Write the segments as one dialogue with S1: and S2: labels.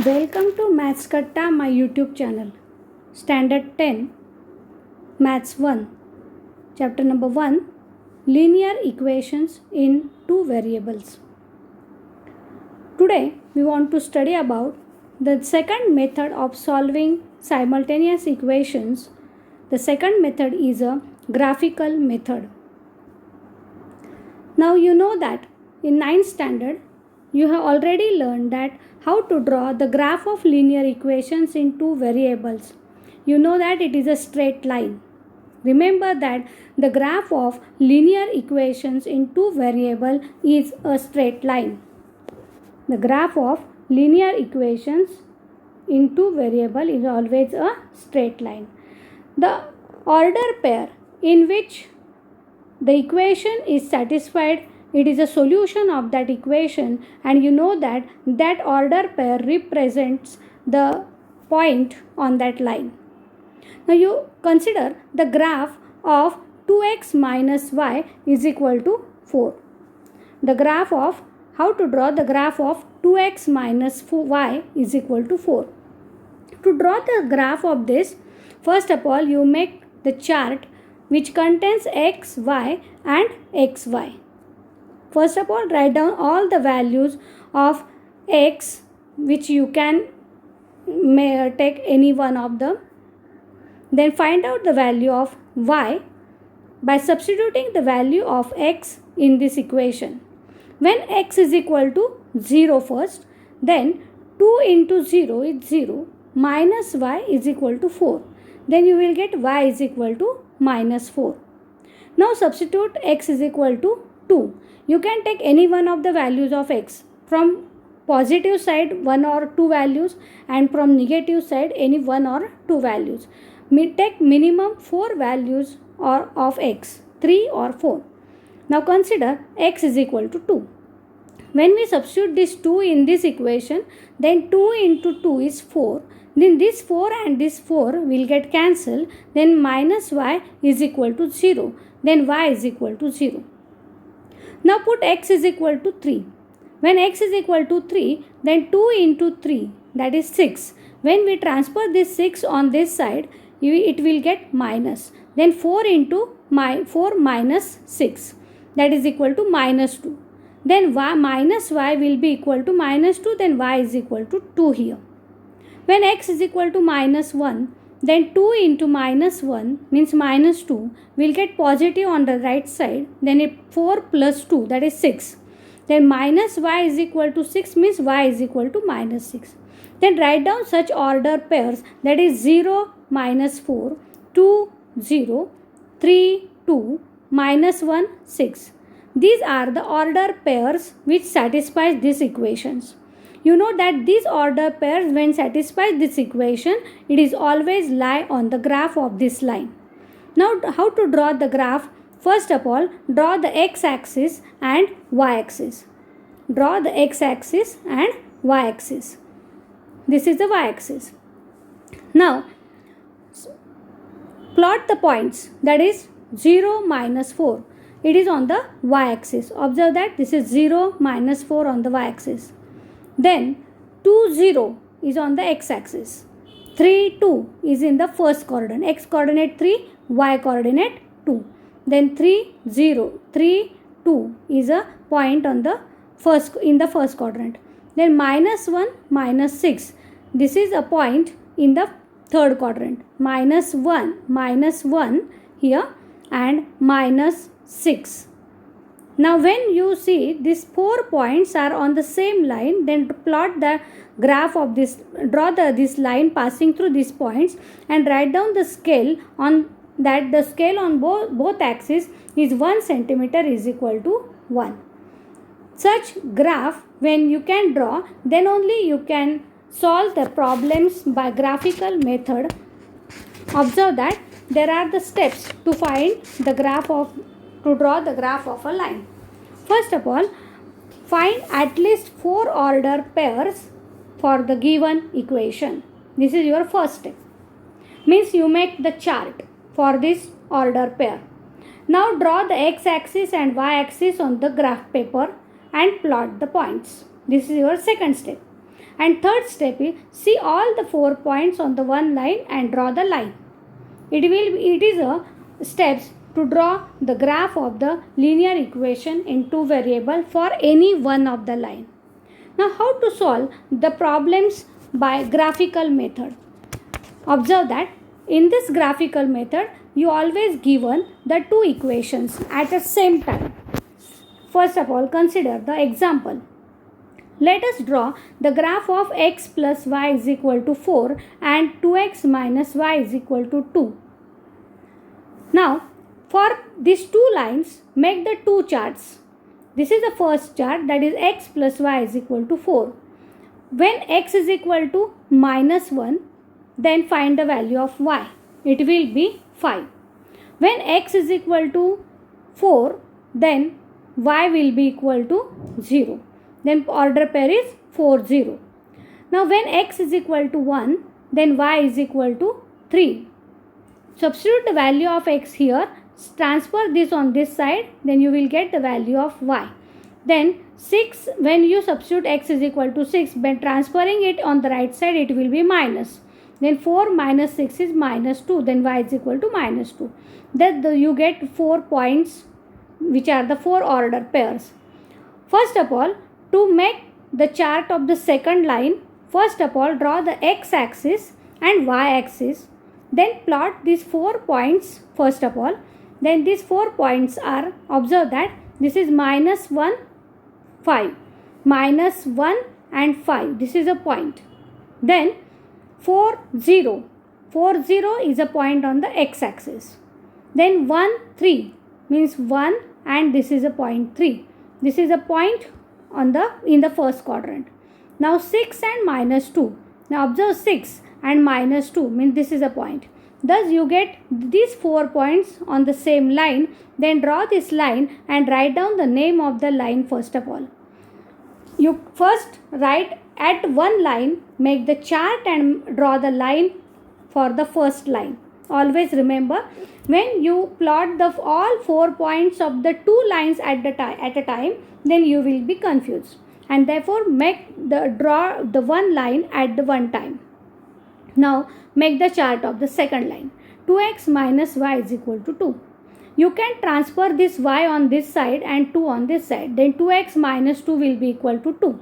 S1: Welcome to Maths Katta, my YouTube channel. Standard 10, Maths 1, Chapter number 1, Linear Equations in Two Variables. Today we want to study about the second method of solving simultaneous equations. The second method is a graphical method. Now you know that in 9th standard you have already learned that how to draw the graph of linear equations in two variables. You know that it is a straight line. Remember that the graph of linear equations in two variables is a straight line. The graph of linear equations in two variables is always a straight line. The order pair in which the equation is satisfied, it is a solution of that equation, and you know that that order pair represents the point on that line. Now you consider the graph of 2x minus y is equal to 4. The graph of how to draw the graph of 2x minus y is equal to 4. To draw the graph of this, first of all you make the chart which contains x, y and xy. First of all, write down all the values of x, which you can take any one of them. Then find out the value of y by substituting the value of x in this equation. When x is equal to 0 first, then 2 into 0 is 0 minus y is equal to 4. Then you will get y is equal to minus 4. Now substitute x is equal to 2. You can take any one of the values of x. From positive side 1 or 2 values, and from negative side any 1 or 2 values. Take minimum 4 values of x, 3 or 4. Now consider x is equal to 2. When we substitute this 2 in this equation, then 2 into 2 is 4. Then this 4 and this 4 will get cancelled. Then minus y is equal to 0. Then y is equal to 0. Now put x is equal to 3. When x is equal to 3, then 2 into 3, that is 6. When we transfer this 6 on this side, it will get minus. Then 4 into 4 minus 6, that is equal to minus 2. Then y minus y will be equal to minus 2, then y is equal to 2 here. When x is equal to minus 1, then 2 into minus 1 means minus 2 will get positive on the right side. Then 4 plus 2, that is 6. Then minus y is equal to 6 means y is equal to minus 6. Then write down such order pairs, that is 0 minus 4, 2 0, 3 2, minus 1 6. These are the order pairs which satisfies these equations. You know that these order pairs, when satisfies this equation, it is always lie on the graph of this line. Now how to draw the graph? First of all, draw the x-axis and y-axis. Draw the x-axis and y-axis. This is the y-axis. Now plot the points, that is 0 minus 4. It is on the y-axis. Observe that this is 0 minus 4 on the y-axis. Then 2 0 is on the x-axis. 3 2 is in the first coordinate. X coordinate 3, y coordinate 2. Then 3 0, 3 2 is a point on the first quadrant. Then minus 1 minus 6. This is a point in the third quadrant. Minus 1 here and minus 6. Now when you see these 4 points are on the same line, then plot the graph of this, draw this line passing through these points and write down the scale on that. The scale on both axes is 1 centimeter is equal to 1. Such graph when you can draw, then only you can solve the problems by graphical method. Observe that there are the steps to find the graph to draw the graph of a line. First of all, find at least 4 order pairs for the given equation. This is your first step. Means you make the chart for this order pair. Now draw the x-axis and y-axis on the graph paper and plot the points. This is your second step. And third step is see all the 4 points on the one line and draw the line. It is a steps to draw the graph of the linear equation in two variable for any one of the line. Now how to solve the problems by graphical method? Observe that in this graphical method you always given the two equations at the same time. First of all, consider the example. Let us draw the graph of x plus y is equal to 4 and 2x minus y is equal to 2. Now, for these two lines, make the two charts. This is the first chart, that is x plus y is equal to 4. When x is equal to minus 1, then find the value of y. It will be 5. When x is equal to 4, then y will be equal to 0. Then order pair is 4, 0. Now when x is equal to 1, then y is equal to 3. Substitute the value of x here, transfer this on this side, then you will get the value of y. Then 6, when you substitute x is equal to 6, by transferring it on the right side, it will be minus. Then 4 minus 6 is minus 2, then y is equal to minus 2. Then you get 4 points, which are the 4 order pairs. First of all, to make the chart of the second line, first of all draw the x-axis and y-axis. Then plot these 4 points first of all. Then these 4 points are, observe that this is minus 1, 5. Minus 1 and 5. This is a point. Then 4, 0. 4, 0 is a point on the x-axis. Then 1, 3 means 1 and this is a point 3. This is a point on in the first quadrant. Now 6 and minus 2. Now observe 6 and minus 2 means this is a point. Thus you get these 4 points on the same line. Then draw this line and write down the name of the line first of all. You first write at one line, make the chart and draw the line for the first line. Always remember, when you plot the all 4 points of the two lines at a time, then you will be confused, and therefore draw the one line at the one time. Now make the chart of the second line. 2x minus y is equal to 2. You can transfer this y on this side and 2 on this side. Then 2x minus 2 will be equal to 2.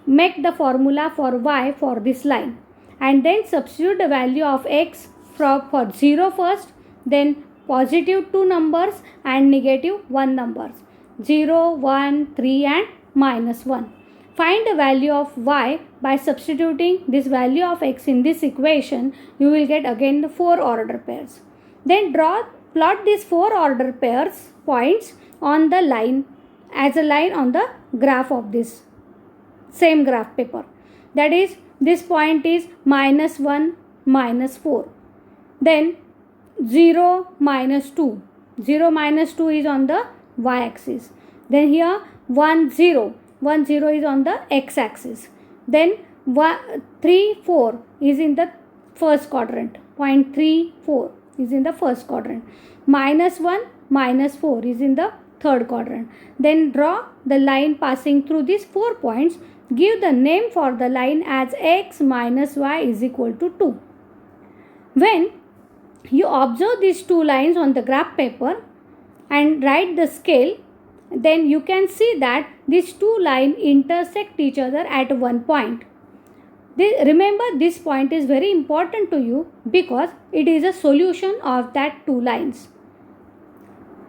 S1: Make the formula for y for this line and then substitute the value of x for 0 first, then positive 2 numbers and negative 1 numbers. 0, 1, 3 and minus 1. Find the value of y by substituting this value of x in this equation. You will get again the 4 order pairs. Then plot these 4 order pairs points on the line as a line on the graph of this same graph paper. That is, this point is minus 1, minus 4. Then 0, minus 2. 0, minus 2 is on the y-axis. Then here 1, 0. 1, 0 is on the x-axis. Then 3, 4 is in the first quadrant. Point 3, 4 is in the first quadrant. Minus 1, minus 4 is in the third quadrant. Then draw the line passing through these 4 points. Give the name for the line as x minus y is equal to 2. When you observe these two lines on the graph paper and write the scale, then you can see that these two lines intersect each other at one point. Remember, this point is very important to you because it is a solution of that two lines.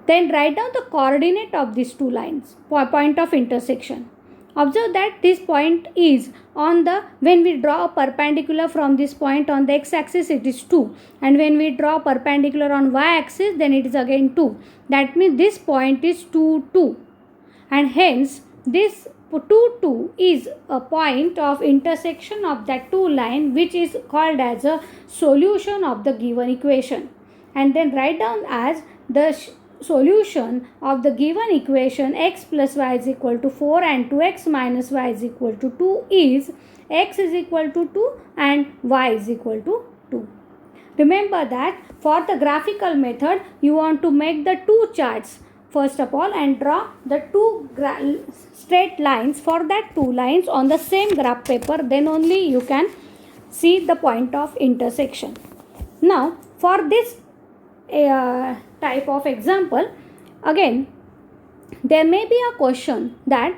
S1: Then write down the coordinate of these two lines, point of intersection. Observe that this point is on the, when we draw a perpendicular from this point on the x-axis, it is 2. And when we draw perpendicular on y-axis, then it is again 2. That means this point is 2, 2. And hence, this 2, 2 is a point of intersection of that two line, which is called as a solution of the given equation. And then write down as the solution of the given equation x plus y is equal to 4 and 2x minus y is equal to 2 is x is equal to 2 and y is equal to 2. Remember that for the graphical method, you want to make the two charts. first of all and draw the two straight lines for that two lines on the same graph paper, then only you can see the point of intersection. Now for this type of example, again there may be a question that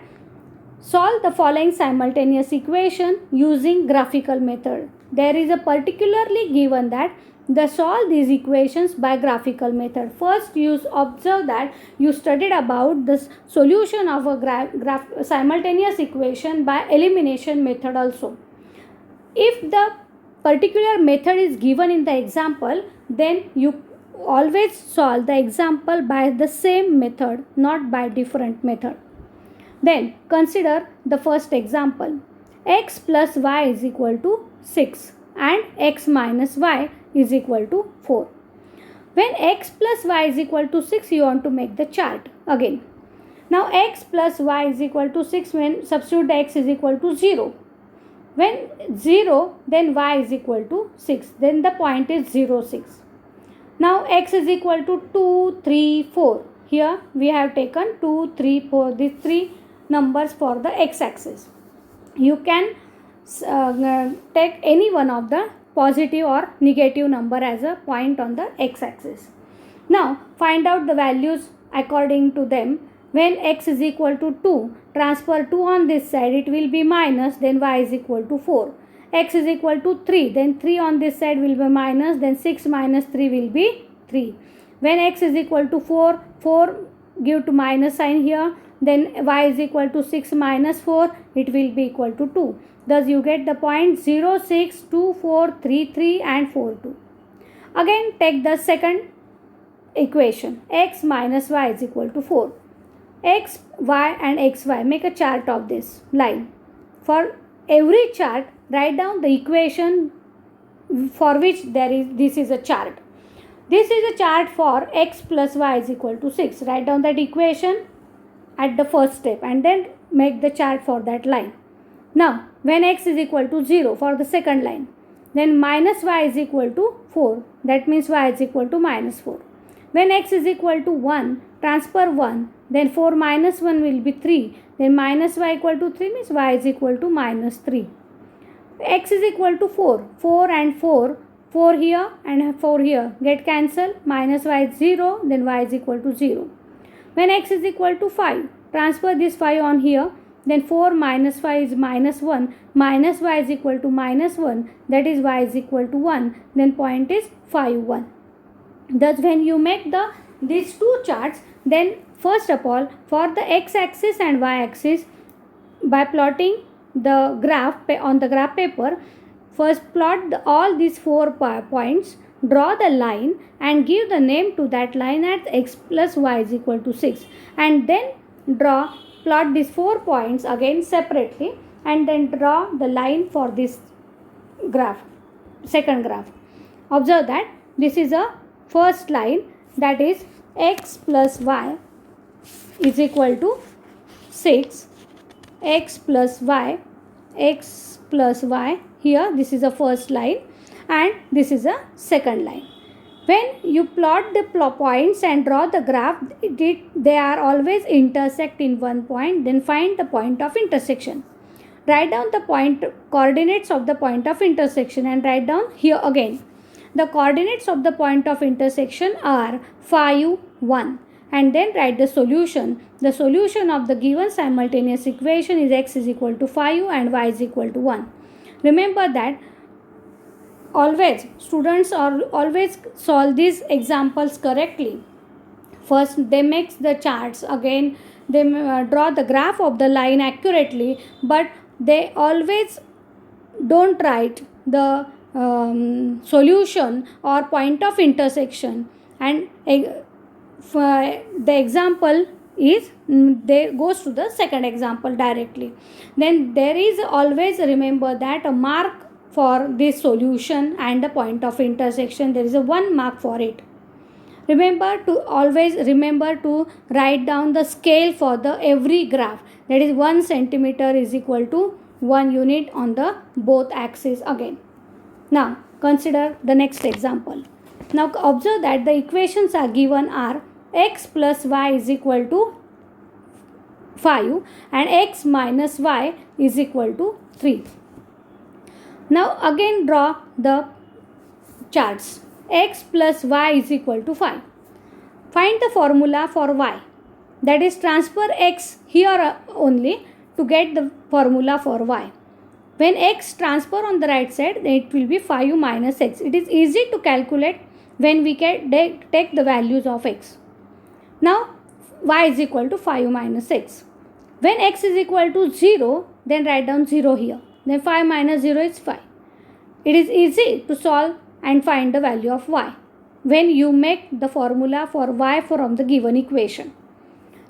S1: solve the following simultaneous equation using graphical method. There is a particularly given that the solve these equations by graphical method. First you observe that you studied about the solution of a simultaneous equation by elimination method also. If the particular method is given in the example, then you always solve the example by the same method, not by different method. Then consider the first example. X plus y is equal to 6 and x minus y is equal to 4. When x plus y is equal to 6, you want to make the chart again. Now x plus y is equal to 6, when substitute x is equal to 0. When 0, then y is equal to 6. Then the point is 0, 6. Now x is equal to 2, 3, 4. Here we have taken 2, 3, 4. These three numbers for the x-axis. You can take any one of the positive or negative number as a point on the x-axis. Now find out the values according to them. When x is equal to 2, transfer 2 on this side, it will be minus, then y is equal to 4. X is equal to 3, then 3 on this side will be minus, then 6 minus 3 will be 3. When x is equal to 4, 4 give to minus sign here, then y is equal to 6 minus 4, it will be equal to 2. Thus you get the point 0, 6, 2, 4, 3, 3 and 4, 2. Again take the second equation. X minus y is equal to 4. X, y and xy, make a chart of this line. For every chart, write down the equation for which this is a chart. This is a chart for x plus y is equal to 6. Write down that equation at the first step and then make the chart for that line. Now when x is equal to 0 for the second line, then minus y is equal to 4. That means y is equal to minus 4. When x is equal to 1, transfer 1, then 4 minus 1 will be 3. Then minus y equal to 3 means y is equal to minus 3. X is equal to 4. 4 and 4. 4 here and 4 here. Get cancel. Minus y is 0. Then y is equal to 0. When x is equal to 5, transfer this 5 on here. Then 4 minus 5 is minus 1. Minus y is equal to minus 1. That is y is equal to 1. Then point is 5, 1. Thus when you make these two charts, then first of all for the x-axis and y-axis, by plotting the graph on the graph paper, first plot all these 4 points, draw the line and give the name to that line as x plus y is equal to 6, and then plot these 4 points again separately and then draw the line for this graph, second graph. Observe that this is a first line, that is x plus y is equal to 6, x plus y, here this is a first line and this is a second line. When you plot the points and draw the graph, they are always intersect in one point, then find the point of intersection. Write down the coordinates of the point of intersection and write down here again. The coordinates of the point of intersection are 5, 1, and then write the solution. The solution of the given simultaneous equation is x is equal to 5 and y is equal to 1. Remember that students always solve these examples correctly. First they make the charts, again they draw the graph of the line accurately, but they always don't write the solution or point of intersection, and the example is they goes to the second example directly. Then there is always, remember that a mark for this solution and the point of intersection, there is a 1 mark for it. Always remember to write down the scale for the every graph, that is 1 centimeter is equal to 1 unit on the both axes again. Now consider the next example. Now observe that the equations are given are x plus y is equal to 5 and x minus y is equal to 3. Now again draw the charts. X plus y is equal to 5. Find the formula for y. That is, transfer x here only to get the formula for y. When x transfer on the right side, then it will be 5 minus x. It is easy to calculate when we can take the values of x. Now y is equal to 5 minus x. When x is equal to 0, then write down 0 here. Then 5 minus 0 is 5. It is easy to solve and find the value of y when you make the formula for y from the given equation.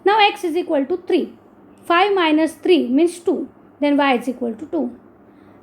S1: Now x is equal to 3. 5 minus 3 means 2. Then y is equal to 2.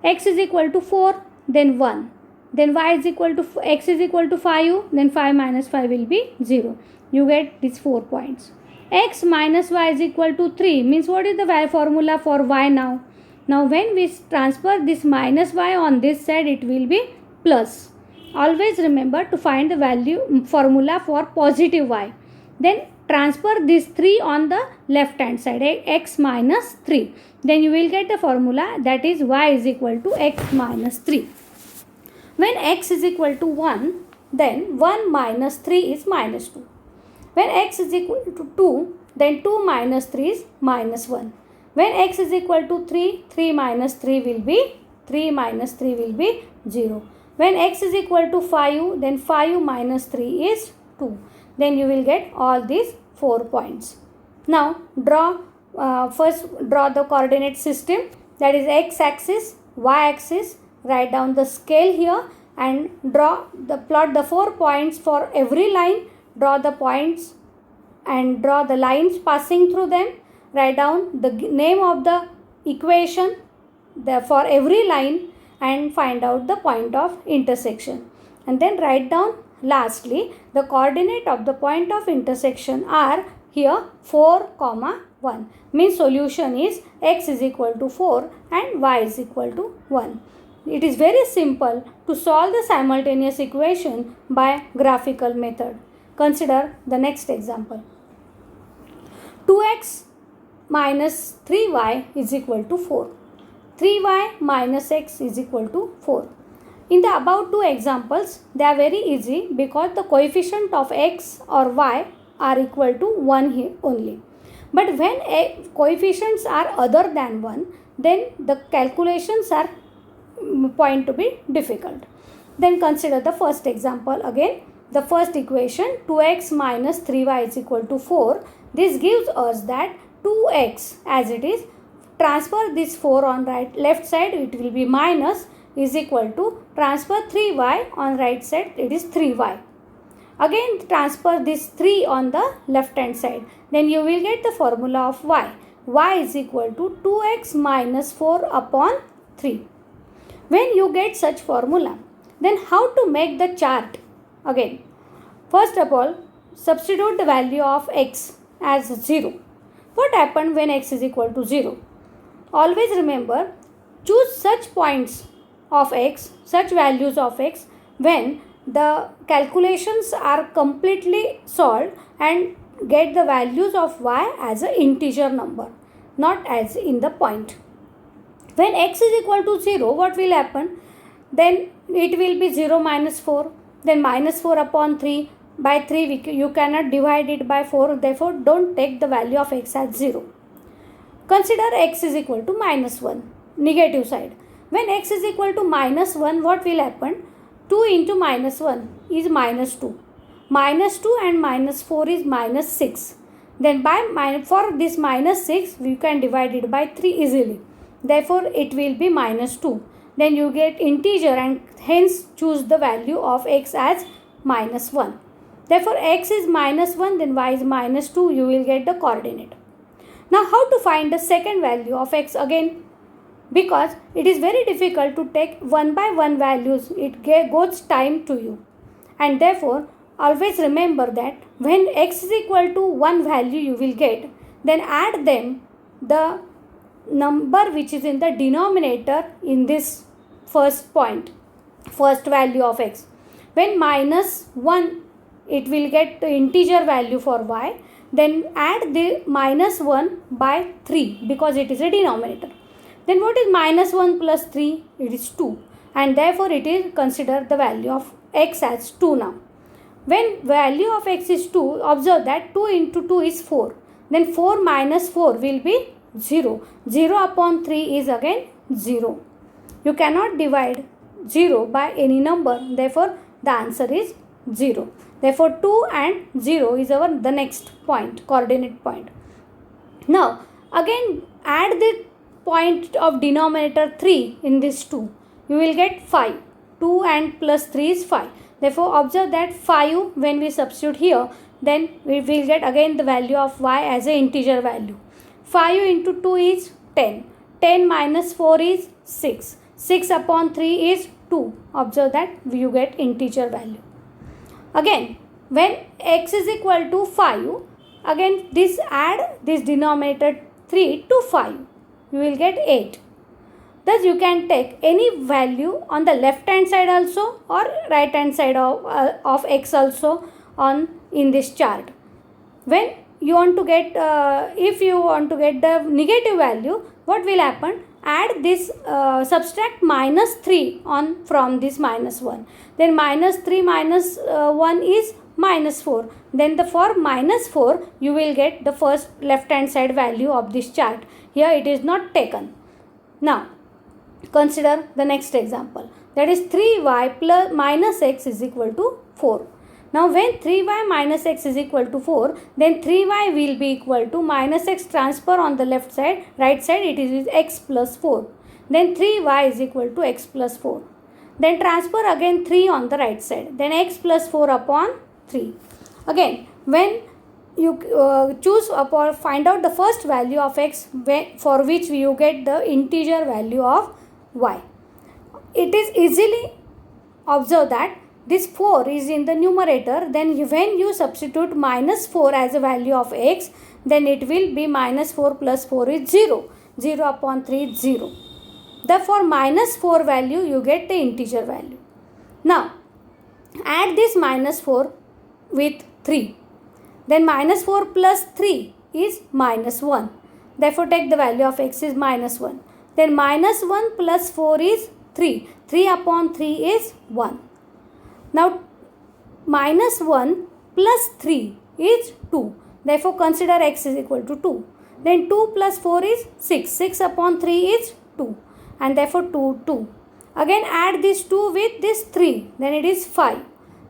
S1: X is equal to 4. Then 1. Then y is equal to x is equal to 5. Then 5 minus 5 will be 0. You get these 4 points. X minus y is equal to 3 means what is the formula for y now? Now when we transfer this minus y on this side, it will be plus. Always remember to find the formula for positive y. Then transfer this 3 on the left hand side, x minus 3. Then you will get the formula, that is y is equal to x minus 3. When x is equal to 1, then 1 minus 3 is minus 2. When x is equal to 2, then 2 minus 3 is minus 1. When x is equal to 3, 3 minus 3 will be 0. When x is equal to 5, then 5 minus 3 is 2. Then you will get all these 4 points. Now first draw the coordinate system, that is x axis, y axis. Write down the scale here and plot the 4 points for every line. Draw the points and draw the lines passing through them. Write down the name of the equation for every line and find out the point of intersection. And then write down lastly the coordinate of the point of intersection are here 4, 1. Means solution is x is equal to 4 and y is equal to 1. It is very simple to solve the simultaneous equation by graphical method. Consider the next example. 2x minus 3y is equal to 4. 3y minus x is equal to 4. In the above two examples, they are very easy because the coefficient of x or y are equal to 1 here only. But when coefficients are other than 1, then the calculations are point to be difficult. Then consider the first example again. The first equation, 2x minus 3y is equal to 4. This gives us that 2x as it is. Transfer this 4 on left side, it will be minus, is equal to transfer 3y on right side, it is 3y. Again transfer this 3 on the left hand side. Then you will get the formula of y. Y is equal to 2x minus 4 upon 3. When you get such formula, then how to make the chart? Again, first of all, substitute the value of x as 0. What happened when x is equal to 0? Always remember, choose such points of x, such values of x when the calculations are completely solved and get the values of y as an integer number, not as in the point. When x is equal to 0, what will happen? Then it will be 0 minus 4. Then minus 4 upon 3. By 3 you cannot divide it by 4. Therefore, don't take the value of x as 0. Consider x is equal to minus 1. Negative side. When x is equal to minus 1, what will happen? 2 into minus 1 is minus 2. Minus 2 and minus 4 is minus 6. Then for this minus 6, you can divide it by 3 easily. Therefore, it will be minus 2. Then you get integer and hence choose the value of x as minus 1. Therefore, x is minus 1, then y is minus 2. You will get the coordinate. Now, how to find the second value of x again? Because it is very difficult to take one by one values. It goes time to you. And therefore, always remember that when x is equal to one value you will get, then add them the number which is in the denominator in this first point, first value of x. When minus 1 it will get the integer value for y. Then add the minus 1 by 3 because it is a denominator. Then what is minus 1 plus 3? It is 2, and therefore it is considered the value of x as 2 now. When value of x is 2, observe that 2 into 2 is 4. Then 4 minus 4 will be 0. 0 upon 3 is again 0. You cannot divide 0 by any number. Therefore, the answer is 0. Therefore, 2 and 0 is the next point, coordinate point. Now, again add the point of denominator 3 in this 2. You will get 5. 2 and plus 3 is 5. Therefore, observe that 5 when we substitute here, then we will get again the value of y as an integer value. 5 into 2 is 10. 10 minus 4 is 6. 6 upon 3 is 2. Observe that you get integer value. Again, when x is equal to 5, again add this denominator 3 to 5. You will get 8. Thus, you can take any value on the left hand side also or right hand side of x also in this chart. When you want to get, if you want to get the negative value, what will happen? Add this, subtract minus 3 from this minus 1. Then minus 3 minus 1 is minus 4. Then for minus 4, you will get the first left hand side value of this chart. Here it is not taken. Now, consider the next example. That is 3y plus minus x is equal to 4. Now, when 3y minus x is equal to 4, then 3y will be equal to minus x transfer on the left side, right side it is x plus 4. Then 3y is equal to x plus 4. Then transfer again 3 on the right side. Then x plus 4 upon 3. Again, when you choose or find out the first value of x for which you get the integer value of y. It is easily observe that this 4 is in the numerator. Then when you substitute minus 4 as a value of x, then it will be minus 4 plus 4 is 0. 0 upon 3 is 0. Therefore, minus 4 value you get the integer value. Now, add this minus 4 with 3. Then minus 4 plus 3 is minus 1. Therefore, take the value of x is minus 1. Then minus 1 plus 4 is 3. 3 upon 3 is 1. Now, minus 1 plus 3 is 2. Therefore, consider x is equal to 2. Then 2 plus 4 is 6. 6 upon 3 is 2. And therefore, 2. Again, add this 2 with this 3. Then it is 5.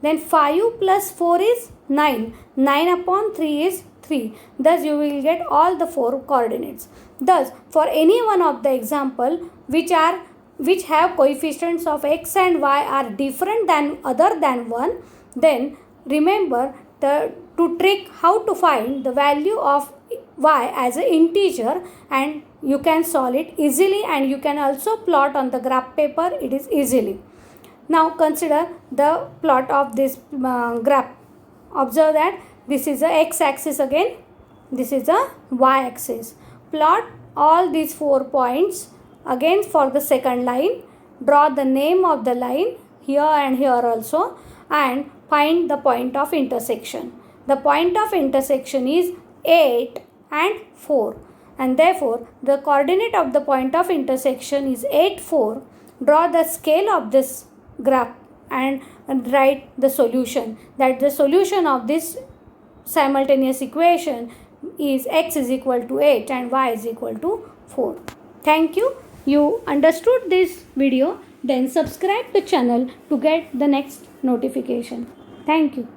S1: Then 5 plus 4 is 9. 9 upon 3 is 3. Thus, you will get all the 4 coordinates. Thus, for any one of the example which have coefficients of x and y are different than other than 1, then remember to trick how to find the value of y as an integer, and you can solve it easily, and you can also plot on the graph paper it is easily. Now consider the plot of this graph. Observe that this is the x-axis again, this is the y-axis. Plot all these 4 points again for the second line. Draw the name of the line here and here also, and find the point of intersection. The point of intersection is 8 and 4, and therefore the coordinate of the point of intersection is 8, 4. Draw the scale of this graph and write the solution. That the solution of this simultaneous equation is x is equal to 8 and y is equal to 4. Thank you. You understood this video, then subscribe the channel to get the next notification. Thank you.